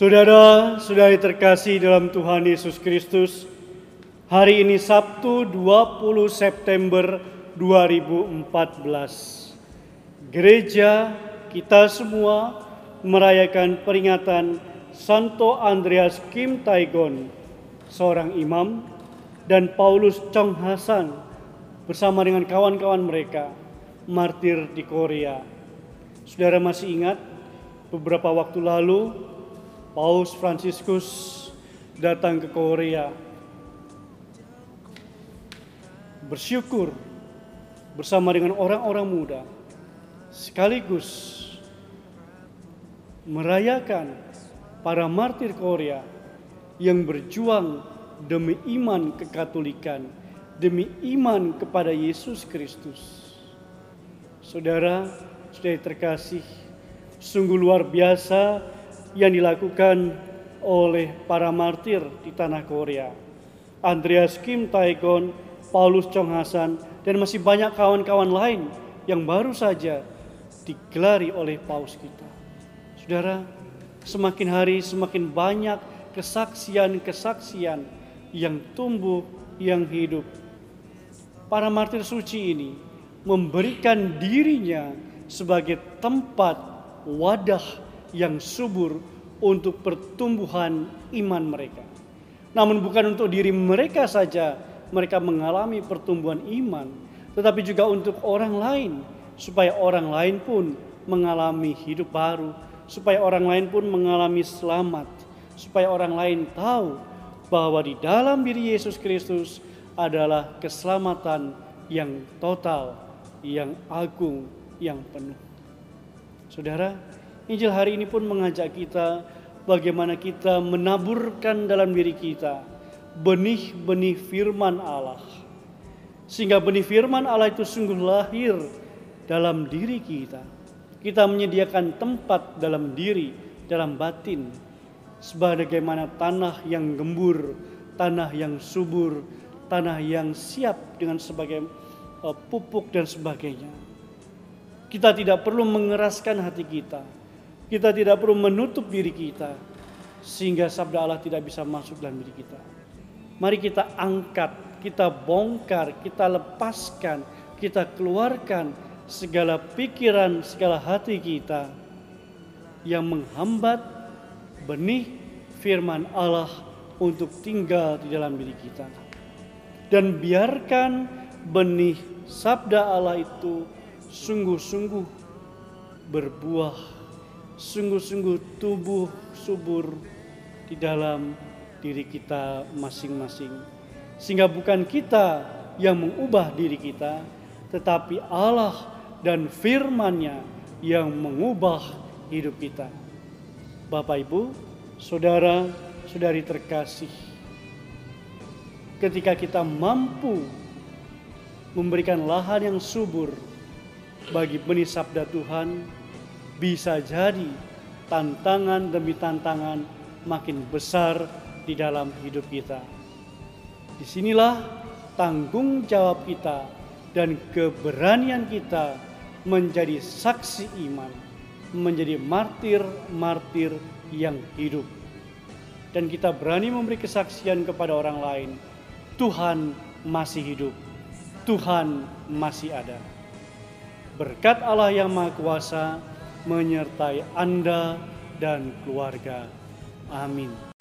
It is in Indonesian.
Saudara-saudari terkasih dalam Tuhan Yesus Kristus, hari ini Sabtu 20 September 2014. Gereja kita semua merayakan peringatan Santo Andreas Kim Taegon, seorang imam, dan Paulus Chong Hasan bersama dengan kawan-kawan mereka martir di Korea. Saudara masih ingat beberapa waktu lalu Paus Fransiskus datang ke Korea, bersyukur bersama dengan orang-orang muda, sekaligus merayakan para martir Korea yang berjuang demi iman kekatolikan, demi iman kepada Yesus Kristus. Saudara-saudari terkasih, sungguh luar biasa yang dilakukan oleh para martir di tanah Korea. Andreas Kim Taegon, Paulus Chong Hasan, dan masih banyak kawan-kawan lain yang baru saja digelari oleh Paus kita. Saudara, semakin hari semakin banyak kesaksian-kesaksian yang tumbuh, yang hidup. Para martir suci ini memberikan dirinya sebagai tempat wadah yang subur untuk pertumbuhan iman mereka. Namun bukan untuk diri mereka saja mereka mengalami pertumbuhan iman, tetapi juga untuk orang lain, supaya orang lain pun mengalami hidup baru, supaya orang lain pun mengalami selamat, supaya orang lain tahu bahwa di dalam diri Yesus Kristus adalah keselamatan yang total, yang agung, yang penuh. Saudara, Injil hari ini pun mengajak kita bagaimana kita menaburkan dalam diri kita benih-benih firman Allah. Sehingga benih firman Allah itu sungguh lahir dalam diri kita. Kita menyediakan tempat dalam diri, dalam batin. Sebagaimana tanah yang gembur, tanah yang subur, tanah yang siap dengan sebagai pupuk dan sebagainya. Kita tidak perlu mengeraskan hati kita. Kita tidak perlu menutup diri kita sehingga sabda Allah tidak bisa masuk dalam diri kita. Mari kita angkat, kita bongkar, kita lepaskan, kita keluarkan segala pikiran, segala hati kita yang menghambat benih firman Allah untuk tinggal di dalam diri kita. Dan biarkan benih sabda Allah itu sungguh-sungguh berbuah, sungguh-sungguh tumbuh subur di dalam diri kita masing-masing. Sehingga bukan kita yang mengubah diri kita, tetapi Allah dan firman-Nya yang mengubah hidup kita. Bapak, Ibu, saudara-saudari terkasih, ketika kita mampu memberikan lahan yang subur bagi benih sabda Tuhan, bisa jadi tantangan demi tantangan makin besar di dalam hidup kita. Disinilah tanggung jawab kita dan keberanian kita menjadi saksi iman, menjadi martir-martir yang hidup. Dan kita berani memberi kesaksian kepada orang lain, Tuhan masih hidup, Tuhan masih ada. Berkat Allah yang Maha Kuasa menyertai Anda dan keluarga. Amin.